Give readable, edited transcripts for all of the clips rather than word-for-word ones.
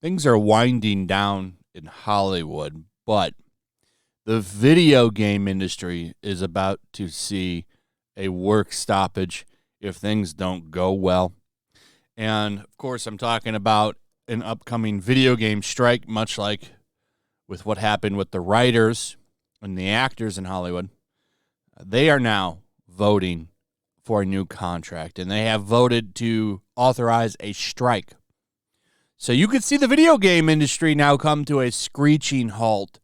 Things are winding down in Hollywood, but the video game industry is about to see a work stoppage if things don't go well. And, of course, I'm talking about an upcoming video game strike, much like with what happened with the writers and the actors in Hollywood. They are now voting for a new contract, and they have voted to authorize a strike. So you could see the video game industry now come to a screeching halt.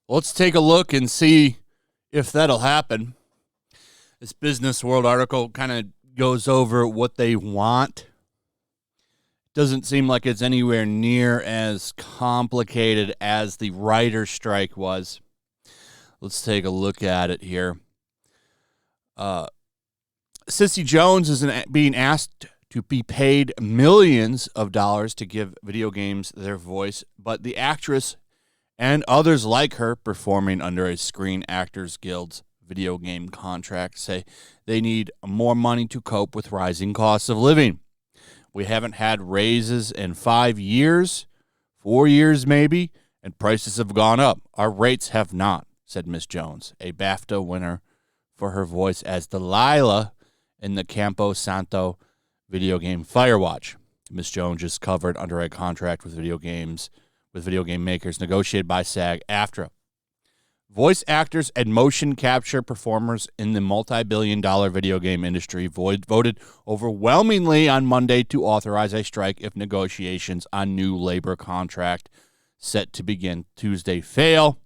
Let's take a look and see if that'll happen. This Business World article kind of goes over what they want. Doesn't seem like it's anywhere near as complicated as the writer's strike was. Let's take a look at it here. Cissy Jones is being asked to be paid millions of dollars to give video games their voice, but the actress and others like her performing under a Screen Actors Guild's video game contract say they need more money to cope with rising costs of living. We haven't had raises in 5 years, 4 years maybe, and prices have gone up. Our rates have not, said Miss Jones, a BAFTA winner for her voice as Delilah in the Campo Santo video game Firewatch. Miss Jones is covered under a contract with video game makers negotiated by SAG-AFTRA. Voice actors and motion capture performers in the multi-billion-dollar video game industry voted overwhelmingly on Monday to authorize a strike if negotiations on new labor contract set to begin Tuesday fail,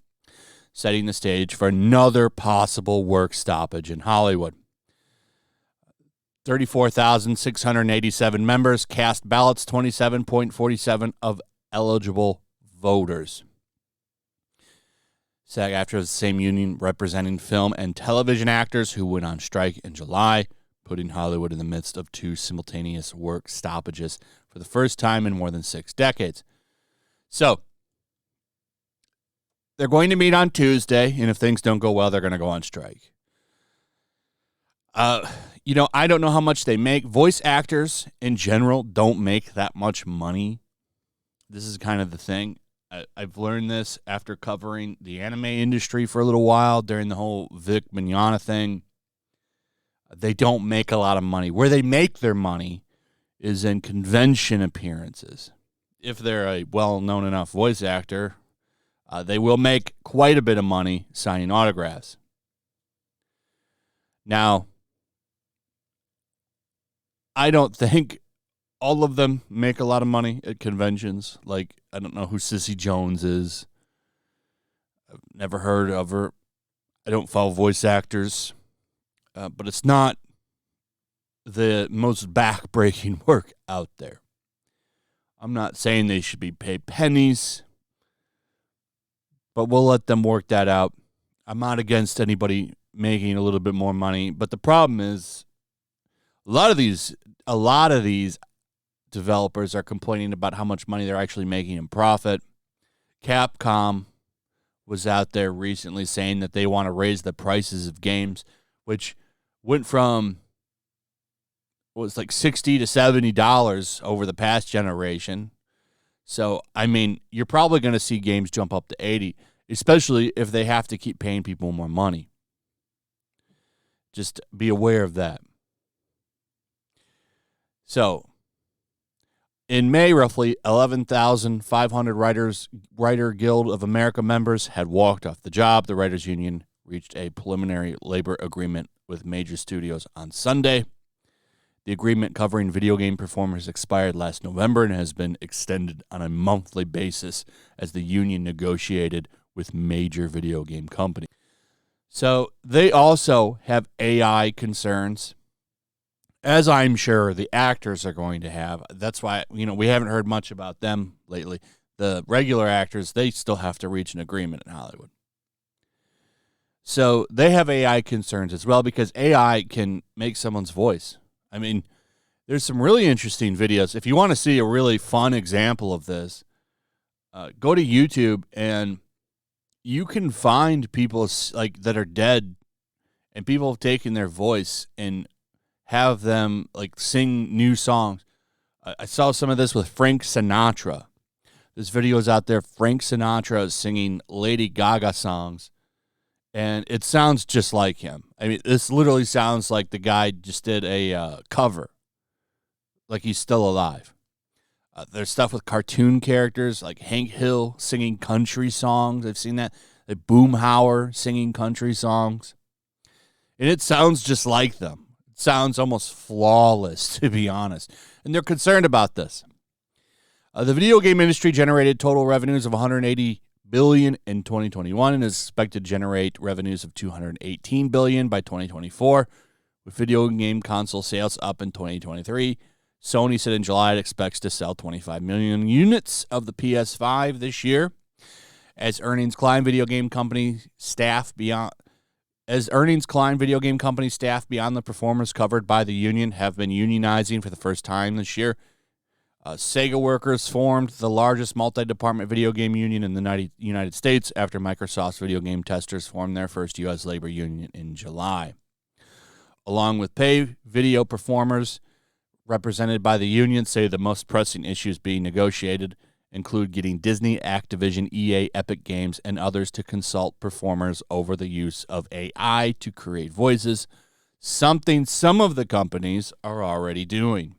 setting the stage for another possible work stoppage in Hollywood. 34,687 members cast ballots, 27.47% of eligible voters. SAG-AFTRA is the same union representing film and television actors who went on strike in July, putting Hollywood in the midst of 2 simultaneous work stoppages for the first time in more than 6 decades. So, they're going to meet on Tuesday, and if things don't go well, they're going to go on strike. I don't know how much they make. Voice actors in general don't make that much money. This is kind of the thing. I've learned this after covering the anime industry for a little while during the whole Vic Mignogna thing. They don't make a lot of money. Where they make their money is in convention appearances. If they're a well-known enough voice actor, they will make quite a bit of money signing autographs. Now, I don't think all of them make a lot of money at conventions. Like, I don't know who Cissy Jones is. I've never heard of her. I don't follow voice actors. But it's not the most back-breaking work out there. I'm not saying they should be paid pennies, but we'll let them work that out. I'm not against anybody making a little bit more money, but the problem is a lot of these developers are complaining about how much money they're actually making in profit. Capcom was out there recently saying that they want to raise the prices of games, which went from was like $60 to $70 over the past generation. So, I mean, you're probably going to see games jump up to $80, especially if they have to keep paying people more money. Just be aware of that. So, in May, roughly 11,500 Writer Guild of America members had walked off the job. The Writers Union reached a preliminary labor agreement with major studios on Sunday. The agreement covering video game performers expired last November and has been extended on a monthly basis as the union negotiated with major video game companies. So they also have AI concerns, as I'm sure the actors are going to have. That's why, we haven't heard much about them lately. The regular actors, they still have to reach an agreement in Hollywood. So they have AI concerns as well because AI can make someone's voice. I mean, there's some really interesting videos. If you want to see a really fun example of this, go to YouTube and you can find people like that are dead and people have taken their voice and have them like sing new songs. I saw some of this with Frank Sinatra. There's videos out there. Frank Sinatra is singing Lady Gaga songs, and it sounds just like him. I mean, this literally sounds like the guy just did a cover, like he's still alive. There's stuff with cartoon characters like Hank Hill singing country songs. I've seen that. Like Boomhauer singing country songs. And it sounds just like them. It sounds almost flawless, to be honest. And they're concerned about this. The video game industry generated total revenues of $180 billion in 2021 and is expected to generate revenues of $218 billion by 2024, with video game console sales up in 2023. Sony said in July it expects to sell 25 million units of the PS5 this year. As earnings climb, video game company staff beyond the performers covered by the union have been unionizing for the first time this year. Sega workers formed the largest multi-department video game union in the United States after Microsoft's video game testers formed their first U.S. labor union in July. Along with pay, video performers represented by the union say the most pressing issues being negotiated include getting Disney, Activision, EA, Epic Games, and others to consult performers over the use of AI to create voices, something some of the companies are already doing.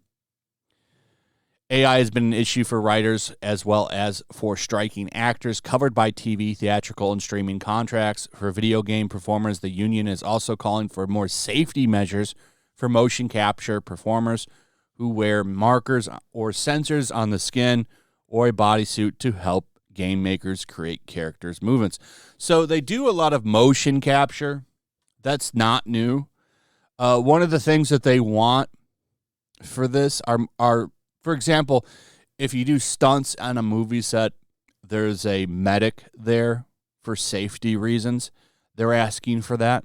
AI has been an issue for writers as well as for striking actors covered by TV, theatrical, and streaming contracts. For video game performers, the union is also calling for more safety measures for motion capture performers who wear markers or sensors on the skin or a bodysuit to help game makers create characters' movements. So they do a lot of motion capture. That's not new. One of the things that they want for this are, for example, if you do stunts on a movie set, there's a medic there for safety reasons. They're asking for that.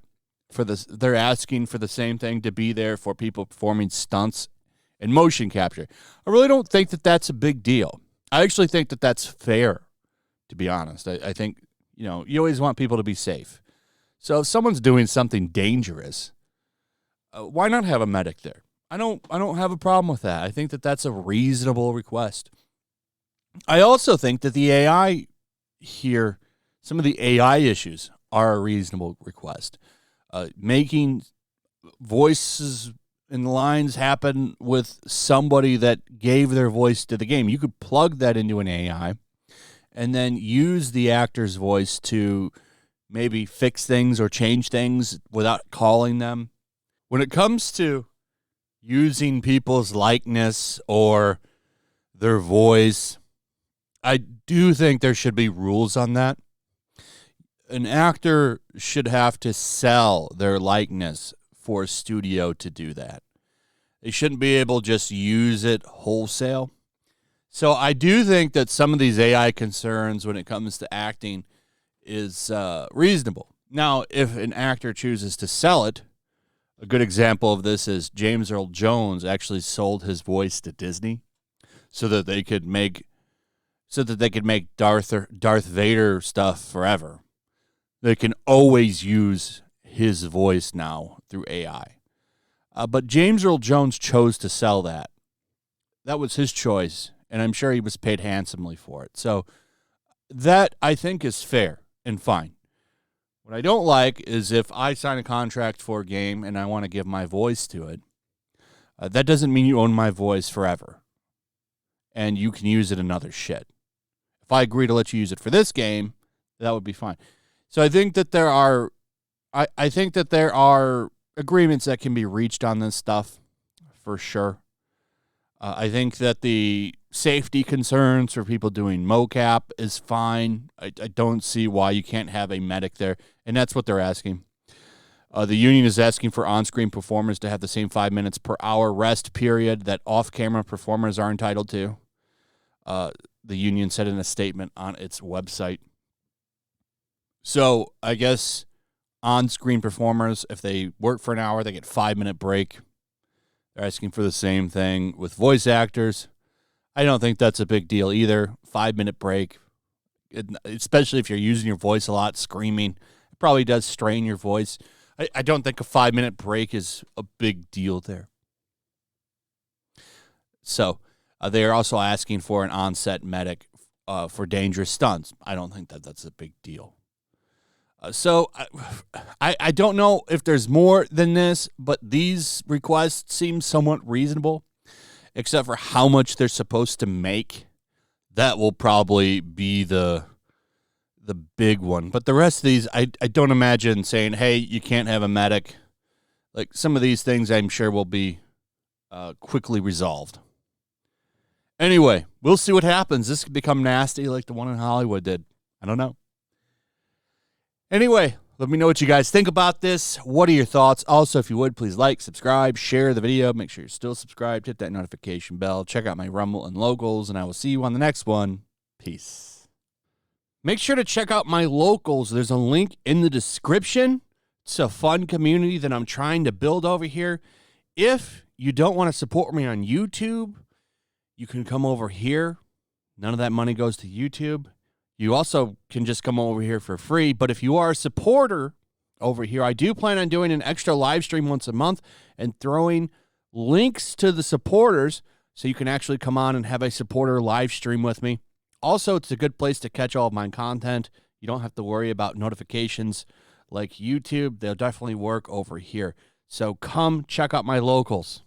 They're asking for the same thing to be there for people performing stunts and motion capture. I really don't think that that's a big deal. I actually think that that's fair, to be honest. I think, you always want people to be safe. So if someone's doing something dangerous, why not have a medic there? I don't have a problem with that. I think that that's a reasonable request. I also think that the AI here, some of the AI issues are a reasonable request. Making voices and lines happen with somebody that gave their voice to the game. You could plug that into an AI and then use the actor's voice to maybe fix things or change things without calling them. When it comes to using people's likeness or their voice, I do think there should be rules on that. An actor should have to sell their likeness for a studio to do that. They shouldn't be able to just use it wholesale. So I do think that some of these AI concerns when it comes to acting is reasonable. Now, if an actor chooses to sell it, a good example of this is James Earl Jones actually sold his voice to Disney so that they could make Darth Vader stuff forever. They can always use his voice now through AI. But James Earl Jones chose to sell that. That was his choice, and I'm sure he was paid handsomely for it. So that, I think, is fair and fine. What I don't like is if I sign a contract for a game and I want to give my voice to it, that doesn't mean you own my voice forever, and you can use it in other shit. If I agree to let you use it for this game, that would be fine. So I think that there are agreements that can be reached on this stuff, for sure. I think that the safety concerns for people doing mocap is fine. I don't see why you can't have a medic there, and that's what they're asking. The union is asking for on-screen performers to have the same 5 minutes per hour rest period that off-camera performers are entitled to. The union said in a statement on its website. So I guess on-screen performers, if they work for an hour, they get 5-minute break. They're asking for the same thing with voice actors. I don't think that's a big deal either. 5-minute break, especially if you're using your voice a lot, screaming. It probably does strain your voice. I don't think a 5-minute break is a big deal there. So they are also asking for an on-set medic for dangerous stunts. I don't think that that's a big deal. So I don't know if there's more than this, but these requests seem somewhat reasonable, except for how much they're supposed to make. That will probably be the big one. But the rest of these, I don't imagine saying, hey, you can't have a medic. Like some of these things I'm sure will be quickly resolved. Anyway, we'll see what happens. This could become nasty like the one in Hollywood did. I don't know. Anyway, let me know what you guys think about this. What are your thoughts? Also, if you would, please like, subscribe, share the video. Make sure you're still subscribed. Hit that notification bell. Check out my Rumble and locals, and I will see you on the next one. Peace. Make sure to check out my locals. There's a link in the description. It's a fun community that I'm trying to build over here. If you don't want to support me on YouTube, you can come over here. None of that money goes to YouTube. You also can just come over here for free. But if you are a supporter over here, I do plan on doing an extra live stream once a month and throwing links to the supporters so you can actually come on and have a supporter live stream with me. Also, it's a good place to catch all of my content. You don't have to worry about notifications like YouTube. They'll definitely work over here. So come check out my locals.